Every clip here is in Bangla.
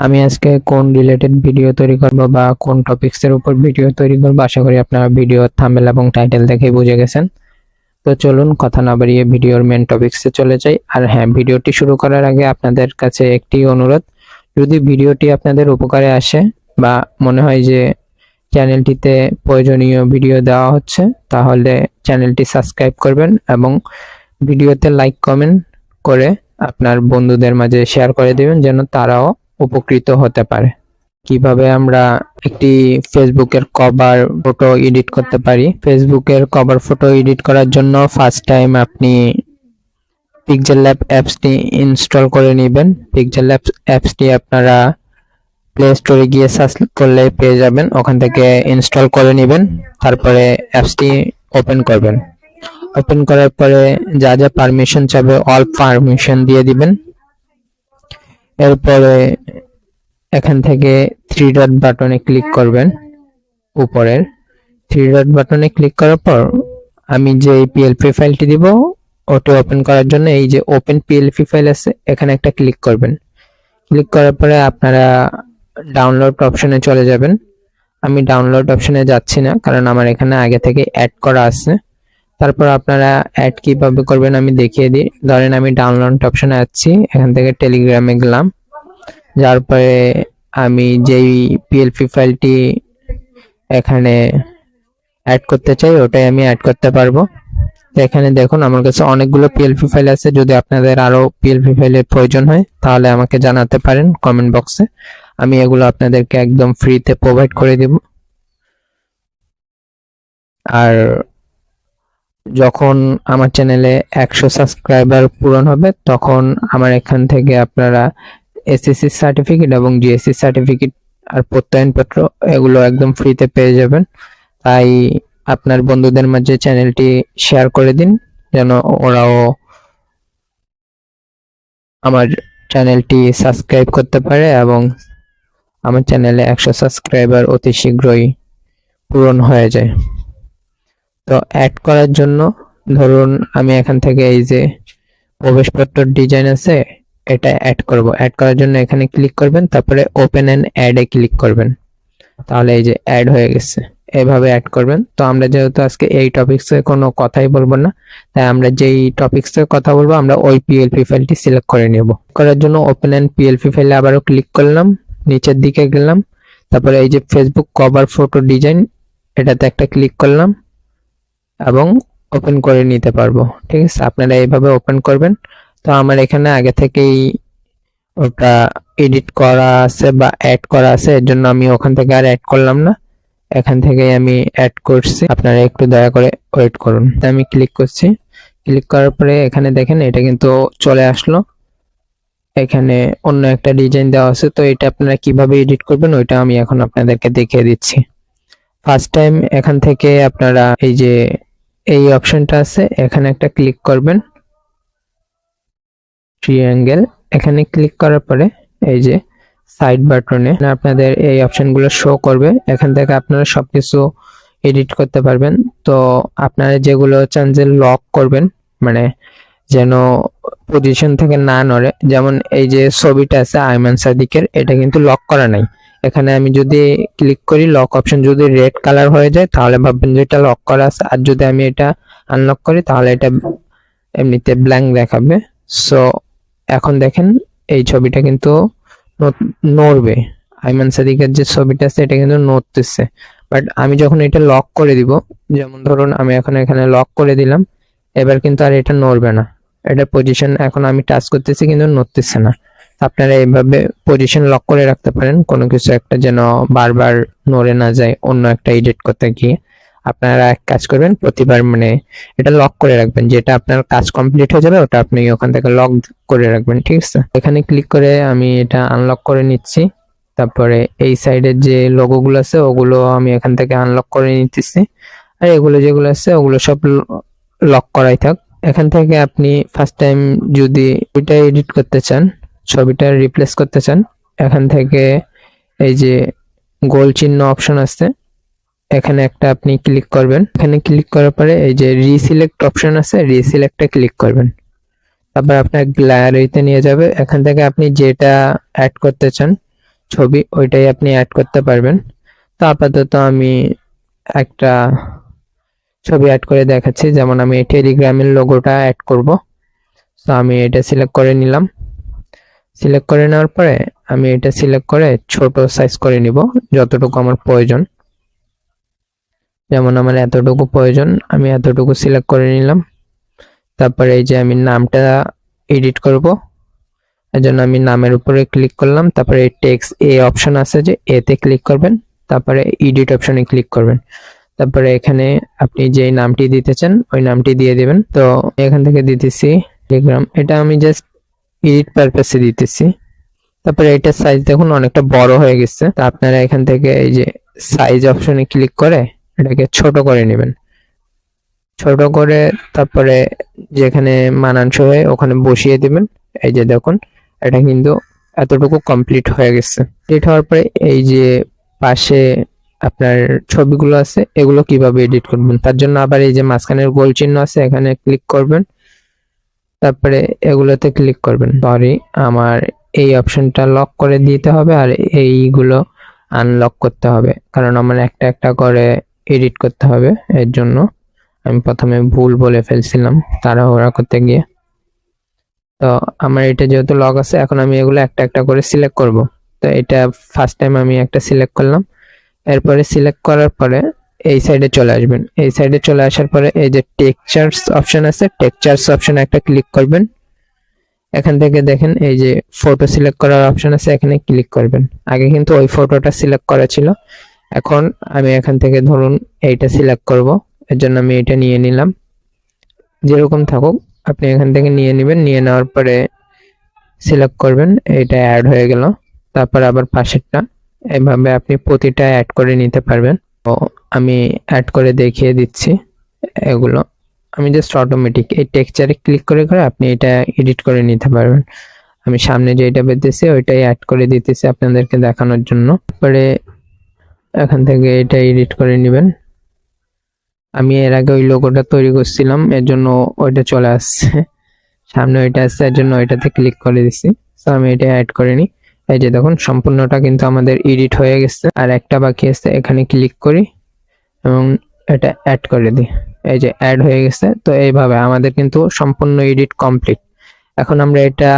আমি আজকে কোন রিলেটেড ভিডিও তৈরি করব বা কোন টপিকস এর উপর ভিডিও তৈরি করব আশা করি আপনারা ভিডিও থাম্বনেল এবং টাইটেল দেখে বুঝে গেছেন। তো চলুন কথা না বাড়িয়ে ভিডিওর মেন টপিকসে চলে যাই। আর হ্যাঁ, ভিডিওটি শুরু করার আগে আপনাদের কাছে একটি অনুরোধ, যদি ভিডিওটি আপনাদের উপকারে আসে বা মনে হয় যে চ্যানেলটিতে প্রয়োজনীয় ভিডিও দেওয়া হচ্ছে, তাহলে চ্যানেলটি সাবস্ক্রাইব করবেন এবং ভিডিওতে লাইক কমেন্ট করে আপনার বন্ধুদের মাঝে শেয়ার করে দিবেন যেন তারাও উপকৃত হতে পারে। কিভাবে আমরা একটি ফেসবুকের কভার ফটো এডিট করতে পারি? ফেসবুকের কভার ফটো এডিট করার জন্য ফার্স্ট টাইম আপনি পিক্সেল ল্যাব অ্যাপসটি ইনস্টল করে নেবেন। পিক্সেল ল্যাব অ্যাপসটি আপনারা প্লে স্টোরে গিয়ে সার্চ করলে পেয়ে যাবেন, ওখান থেকে ইনস্টল করে নেবেন। তারপরে অ্যাপসটি ওপেন করবেন। ওপেন করার পরে যা যা পারমিশন চাবে অল পারমিশন দিয়ে দিবেন। এরপরে এখান থেকে থ্রি ডট বাটনে ক্লিক করবেন। উপরের থ্রি ডট বাটনে ক্লিক করার পর আমি যে পিএলপি ফাইলটি দিব ওটা ওপেন করার জন্য এই যে ওপেন পিএলপি ফাইল আছে, এখানে একটা ক্লিক করবেন। ক্লিক করার পরে আপনারা ডাউনলোড অপশনে চলে যাবেন। আমি ডাউনলোড অপশনে যাচ্ছি না, কারণ আমার এখানে আগে থেকে অ্যাড করা আছে। তারপর আপনারা অ্যাড কিভাবে করবেন আমি দেখিয়ে দিই। ধরেন আমি ডাউনলোড অপশনে যাচ্ছি, এখান থেকে টেলিগ্রামে গেলাম, যার পরে আমি যেই পিএলপি ফাইলটি এখানে অ্যাড করতে চাই ওটাই আমি অ্যাড করতে পারবো। তো এখানে দেখুন আমার কাছে অনেকগুলো পিএলপি ফাইল আছে। যদি আপনাদের আরো পিএলপি ফাইলের প্রয়োজন হয় তাহলে আমাকে জানাতে পারেন কমেন্ট বক্সে, আমি এগুলো আপনাদেরকে একদম ফ্রিতে প্রোভাইড করে দেব। আর যখন আমার চ্যানেলে 100 সাবস্ক্রাইবার পূরণ হবে তখন আমার এখান থেকে আপনারা এসএসসি সার্টিফিকেট এবং জিএসসি সার্টিফিকেট আর প্রত্যয়নপত্র এগুলো একদম ফ্রিতে পেয়ে যাবেন। তাই আপনার বন্ধুদের মাঝে চ্যানেলটি শেয়ার করে দিন যেন ওরাও আমার চ্যানেলটি সাবস্ক্রাইব করতে পারে এবং আমার চ্যানেলে 100 সাবস্ক্রাইবার অতি শীঘ্রই পূরণ হয়ে যায়। তো অ্যাড করার জন্য ধরুন আমি এখান থেকে এই যে প্রবেশপত্র ডিজাইন আছে এটা অ্যাড করব। অ্যাড করার জন্য এখানে ক্লিক করবেন, তারপরে ওপেন এন্ড অ্যাড এ ক্লিক করবেন, তাহলে এই যে অ্যাড হয়ে গেছে। এভাবে অ্যাড করবেন। তো আমরা যেহেতু আজকে এই টপিকসে কোনো কথাই বলবো না, তাই আমরা যেই টপিকসে কথা বলবো আমরা ওই পিএলপি ফাইলটি সিলেক্ট করে নেব। করার জন্য ওপেন এন্ড পিএলপি ফাইলে আবারও ক্লিক করলাম, নিচের দিকে গেলাম, তারপরে এই যে ফেসবুক কভার ফটো ডিজাইন এটাতে একটা ক্লিক করলাম এবং ওপেন করে নিতে পারবো। ঠিক আছে, আপনারা এইভাবে ওপেন করবেন। তো আমার এখানে আগে থেকেই ওটা এডিট করা আছে বা অ্যাড করা আছে, এর জন্য আমি ওখান থেকে আর অ্যাড করলাম না, এখান থেকে আমি অ্যাড করছি। আপনারা একটু দয়া করে ওয়েট করুন। আমি ক্লিক করছি। ক্লিক করার পরে এখানে দেখেন এটা কিন্তু চলে আসলো। এখানে অন্য একটা ডিজাইন দেওয়া আছে। তো এটা আপনারা কিভাবে এডিট করবেন ওইটা আমি এখন আপনাদেরকে দেখিয়ে দিচ্ছি। ফার্স্ট টাইম এখান থেকে আপনারা এই যে এই অপশনটা আছে এখানে একটা ক্লিক করবেন, ট্রায়াঙ্গেল। এখানে ক্লিক করার পরে এই যে সাইড বাটনে আপনাদের এই অপশনগুলো শো করবে। এখান থেকে আপনারা সবকিছু এডিট করতে পারবেন। তো আপনারা যেগুলো চান যে লক করবেন, মানে যেন পজিশন থেকে না নড়ে, যেমন এই যে ছবিটা আছে আইমান সাদিকের, এটা কিন্তু লক করা নাই। এখানে আমি যদি ক্লিক করি লক অপশন যদি রেড কালার হয়ে যায় তাহলে ভাববেন যে এটা লক করা আছে, আর যদি আমি এটা আনলক করি তাহলে এটা এমনিতে ব্ল্যাঙ্ক দেখাবে। সো এখন দেখেন এই ছবিটা কিন্তু নড়বে, আইমান সাদিকের যে ছবিটা আছে এটা কিন্তু নড়তেছে। বাট আমি যখন এটা লক করে দিব, যেমন ধরুন আমি এখন এখানে লক করে দিলাম, এবার কিন্তু আর এটা নড়বে না। এটার পজিশন এখন আমি টাচ করতেছি কিন্তু নড়তেছে না। আপনারা এইভাবে পজিশন লক করে রাখতে পারেন, কোনো কিছু একটা যেন বারবার নড়ে না যায় অন্য একটা এডিট করতে গিয়ে। আপনারা এক কাজ করবেন, প্রতিবার মানে এটা লক করে রাখবেন, যেটা আপনার কাজ কমপ্লিট হয়ে যাবে ওটা আপনি ওখান থেকে লক করে রাখবেন। ঠিক আছে, এখানে ক্লিক করে আমি এটা আনলক করে নিচ্ছি। তারপরে এই সাইডের যে লোগোগুলো আছে ওগুলো আমি এখান থেকে আনলক করে নিতেছি, আর এগুলো যেগুলো আছে ওগুলো সব লক করাই থাক। এখান থেকে আপনি ফার্স্ট টাইম যদি ওইটা এডিট করতে চান, ছবিটা রিপ্লেস করতে চান, এখান থেকে এই যে গোল চিহ্ন অপশন আছে এখানে একটা আপনি ক্লিক করবেন। এখানে ক্লিক করার পরে এই যে রিসিলেক্ট অপশন আছে, রিসিলেক্টে ক্লিক করবেন। তারপর আপনার গ্যালারিতে নিয়ে যাবে। এখান থেকে আপনি যেটা অ্যাড করতে চান ছবি, ওইটাই আপনি অ্যাড করতে পারবেন। তো আপাতত আমি একটা ছবি অ্যাড করে দেখাচ্ছি, যেমন আমি টেলিগ্রামের লোগোটা অ্যাড করব। তো আমি এটা সিলেক্ট করে নিলাম। সিলেক্ট করে নেওয়ার পরে আমি এটা সিলেক্ট করে ছোট সাইজ করে নিব যতটুকু আমার প্রয়োজন। যেমন আমার এতটুকু প্রয়োজন, আমি এতটুকু সিলেক্ট করে নিলাম। তারপরে এই যে আমি নামটা এডিট করব, এজন্য আমি নামের উপরে ক্লিক করলাম। তারপরে টেক্সট এ অপশন আছে যে এতে ক্লিক করবেন, তারপরে এডিট অপশনে ক্লিক করবেন। তারপরে এখানে আপনি যে নামটি দিতে চান ওই নামটি দিয়ে দিবেন। তো এখান থেকে দিতেছি টেলিগ্রাম, এটা আমি জাস্ট এডিট পারপাসে দিতেছি। তারপরে এটা সাইজ দেখুন অনেকটা বড় হয়ে গেছে। তো আপনারা এখান থেকে এই যে সাইজ অপশনে ক্লিক করে এটাকে ছোট করে নেবেন। ছোট করে তারপরে যেখানে মানানসই হয় ওখানে বসিয়ে দিবেন। এই যে দেখুন এটা কিন্তু এতটুকু কমপ্লিট হয়ে গেছে। কমপ্লিট হওয়ার পরে এই যে পাশে আপনার ছবিগুলো আছে এগুলো কিভাবে এডিট করবেন, তার জন্য আবার এই যে মাঝখানের গোল চিহ্ন আছে এখানে ক্লিক করবেন। তারপরে এগুলোতে ক্লিক করবেন। সরি, আমার এই অপশনটা লক করে দিতে হবে আর এইগুলো আনলক করতে হবে, কারণ আমার একটা একটা করে এডিট করতে হবে। এর জন্য আমি প্রথমে ভুল বলে ফেলছিলাম তাড়াহুড়া করতে গিয়ে। তো আমার এটা যেহেতু লক আছে, এখন আমি এগুলো একটা একটা করে সিলেক্ট করব। তো এটা ফার্স্ট টাইম আমি একটা সিলেক্ট করলাম। এরপরে সিলেক্ট করার পরে এই সাইডে চলে আসবেন। এই সাইডে চলে আসার পরে এই যে টেক্সচার্স অপশন আছে, টেক্সচার্স অপশনে একটা ক্লিক করবেন। এখান থেকে দেখেন এই যে ফটো সিলেক্ট করার অপশন আছে, এখানে ক্লিক করবেন। আগে কিন্তু ওই ফটোটা সিলেক্ট করা ছিল, এখন আমি এখান থেকে ধরুন এইটা সিলেক্ট করব। এর জন্য আমি এটা নিয়ে নিলাম, যেরকম থাকুক আপনি এখান থেকে নিয়ে নেবেন। নিয়ে নেওয়ার পরে সিলেক্ট করবেন, এটা অ্যাড হয়ে গেল। তারপর আবার পাশেরটা এভাবে আপনি প্রতিটা অ্যাড করে নিতে পারবেন। তো আমি অ্যাড করে দেখিয়ে দিচ্ছি এগুলো। আমি জাস্ট অটোমেটিক এই টেক্সচারে ক্লিক করে করে আপনি এটা এডিট করে নিতে পারবেন। আমি সামনে যেটা পেতেছি ওইটাই অ্যাড করে দিতেছি আপনাদেরকে দেখানোর জন্য। তারপরে এখান থেকে এটা এডিট করে নেবেন। আমি এর আগে ওই লোগোটা তৈরি করছিলাম, এর জন্য ওইটা চলে আসছে সামনে, ওইটা আসছে এর জন্য ওইটাতে ক্লিক করে দিছি। তো আমি এটা অ্যাড করে নিই। এই যে দেখুন সম্পূর্ণটা কিন্তু আমাদের এডিট হয়ে গেছে, আর একটা বাকি আছে, এখানে ক্লিক করি এবং এটা অ্যাড করে দিই। এই যে অ্যাড হয়ে গেছে। তো এইভাবে আমাদের কিন্তু সম্পূর্ণ এডিট কমপ্লিট। এখন আমরা এটা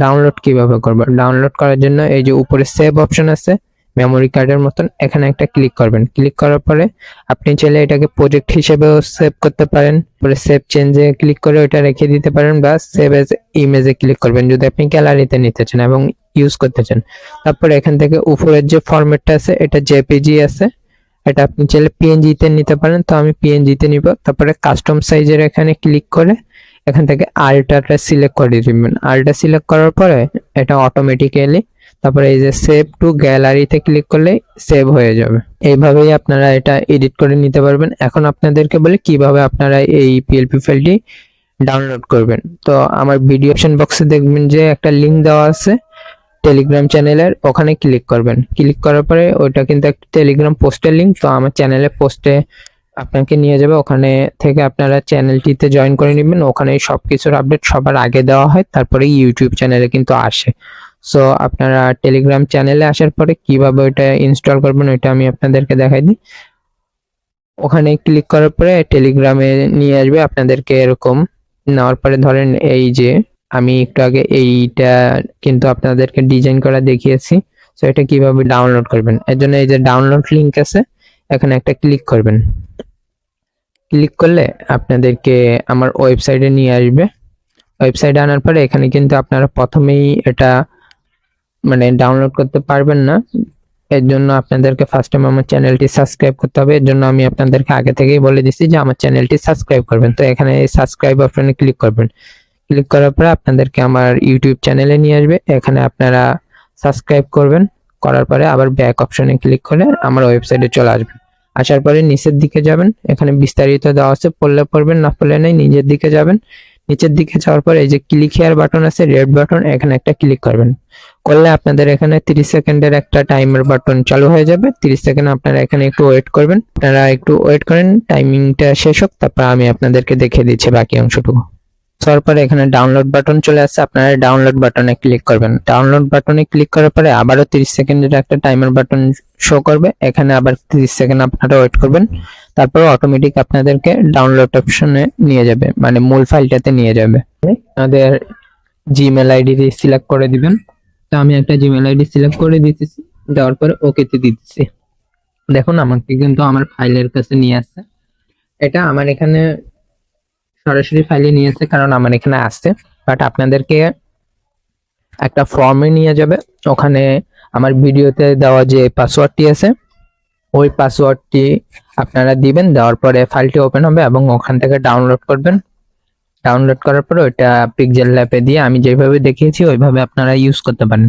ডাউনলোড কিভাবে করব? ডাউনলোড করার জন্য এই যে উপরে সেভ অপশন আছে মেমোরি কার্ডের মতন, এখানে একটা ক্লিক করবেন। ক্লিক করার পরে আপনি চাইলে এটাকে প্রজেক্ট হিসেবেও সেভ করতে পারেন। পরে সেভ চেঞ্জে ক্লিক করে ওটা রেখে দিতে পারেন, বা সেভ এজ ইমেজে ক্লিক করবেন যদি আপনি গ্যালারিতে নিতে চান এবং ইউজ করতে চান। তারপরে এখান থেকে উপরের যে ফরম্যাটটা আছে এটা জেপিজি আছে, এটা আপনি চাইলে পিএনজি তে নিতে পারেন। তো আমি পিএনজি তে নিব। তারপরে কাস্টম সাইজের এখানে ক্লিক করে এখান থেকে আল্ট্রাটা সিলেক্ট করে দিবেন। আল্ট্রা সিলেক্ট করার পরে এটা অটোমেটিক্যালি তারপরে এই যে সেভ টু গ্যালারিতে ক্লিক করলে সেভ হয়ে যাবে। এইভাবেই আপনারা এটা এডিট করে নিতে পারবেন। এখন আপনাদেরকে বলি কিভাবে আপনারা এই পিএলপি ফাইলটি ডাউনলোড করবেন। তো আমার ভিডিও অপশন বক্সে দেখবেন যে একটা লিংক দেওয়া আছে টেলিগ্রাম চ্যানেলের, ওখানে ক্লিক করবেন। ক্লিক করার পরে ওইটা কিন্তু একটা টেলিগ্রাম পোস্টের লিংক, তো আমার চ্যানেলের পোস্টে আপনাকে নিয়ে যাবে। ওখানে থেকে আপনারা চ্যানেলটিতে জয়েন করে নেবেন। ওখানে সবকিছুর আপডেট সবার আগে দেওয়া হয়, তারপরে ইউটিউব চ্যানেলে কিন্তু আসে। সো আপনারা টেলিগ্রাম চ্যানেলে আসার পরে কিভাবে ওইটা ইনস্টল করবেন ওইটা আমি আপনাদেরকে দেখাই দিই। ওখানে ক্লিক করার পরে টেলিগ্রামে নিয়ে আসবে আপনাদেরকে, এরকম নেওয়ার পরে ধরেন এই যে আমি একটু আগে এইটা কিন্তু আপনাদেরকে ডিজাইন করা দেখিয়েছি। সো এটা কিভাবে ডাউনলোড করবেন, এর জন্য এই যে ডাউনলোড লিংক আছে এখানে একটা ক্লিক করবেন। ক্লিক করলে আপনাদেরকে আমার ওয়েবসাইটে নিয়ে আসবে। ওয়েবসাইটে আনার পরে এখানে কিন্তু আপনারা প্রথমেই এটা মানে ডাউনলোড করতে পারবেন না। এর জন্য আপনাদেরকে ফার্স্ট টাইম আমার চ্যানেলটি সাবস্ক্রাইব করতে হবে। এর জন্য আমি আপনাদেরকে আগে থেকেই বলে দিচ্ছি যে আমার চ্যানেলটি সাবস্ক্রাইব করবেন। তো এখানে এই সাবস্ক্রাইব অপশনে ক্লিক করবেন। ক্লিক করার পরে আপনাদেরকে আমার ইউটিউব চ্যানেলে নিয়ে আসবে। এখানে আপনারা সাবস্ক্রাইব করবেন, করার পরে আবার ব্যাক অপশনে ক্লিক করে আমার ওয়েবসাইটে চলে আসবেন। আসার পরে নিচের দিকে যাবেন, এখানে বিস্তারিত দেওয়া আছে, পড়লে পড়বেন না পড়লে নেই। নিচের দিকে যাবেন, নিচের দিকে যাওয়ার পরে এই যে ক্লিক হিয়ার বাটন আছে রেড বাটন, এখানে একটা ক্লিক করবেন। করলে আপনাদের এখানে 30 সেকেন্ডের একটা টাইমার বাটন চালু হয়ে যাবে। 30 সেকেন্ড আপনারা এখানে একটু ওয়েট করবেন। আপনারা একটু ওয়েট করেন টাইমিংটা শেষ হোক, তারপর আমি আপনাদেরকে দেখিয়ে দিচ্ছি বাকি অংশটুকু। হওয়ার পরে এখানে ডাউনলোড বাটন চলে আসছে, আপনারা ডাউনলোড বাটনে ক্লিক করবেন। ডাউনলোড বাটনে ক্লিক করার পরে আবারও 30 সেকেন্ডের একটা টাইমার বাটন শো করবে, এখানে আবার 30 সেকেন্ড আপনারা ওয়েট করবেন, তারপর অটোমেটিক আপনাদেরকে ডাউনলোড অপশনে নিয়ে যাবে, মানে মূল ফাইলটাতে নিয়ে যাবে। আপনাদের জিমেল আইডি সিলেক্ট করে দিবেন। তো আমি একটা জিমেল আইডি সিলেক্ট করে দিতেছি, দেওয়ার পরে ওকেতে দিতেছি। দেখুন আমাকে কিন্তু আমার ফাইলের কাছে নিয়ে আসছে, এটা আমার এখানে সরাসরি ফাইলে নিয়ে আসছে কারণ আমার এখানে আসছে, বাট আপনাদেরকে একটা ফর্মে নিয়ে যাবে, ওখানে আমার ভিডিওতে দেওয়া যে পাসওয়ার্ডটি আছে ওই পাসওয়ার্ডটি আপনারা দিবেন, দেওয়ার পরে ফাইলটি ওপেন হবে এবং ওখান থেকে ডাউনলোড করবেন। ডাউনলোড করার পরে ওইটা পিক্সেল ল্যাবে দিয়ে আমি যেভাবে দেখিয়েছি ওইভাবে আপনারা ইউজ করতে পারেন।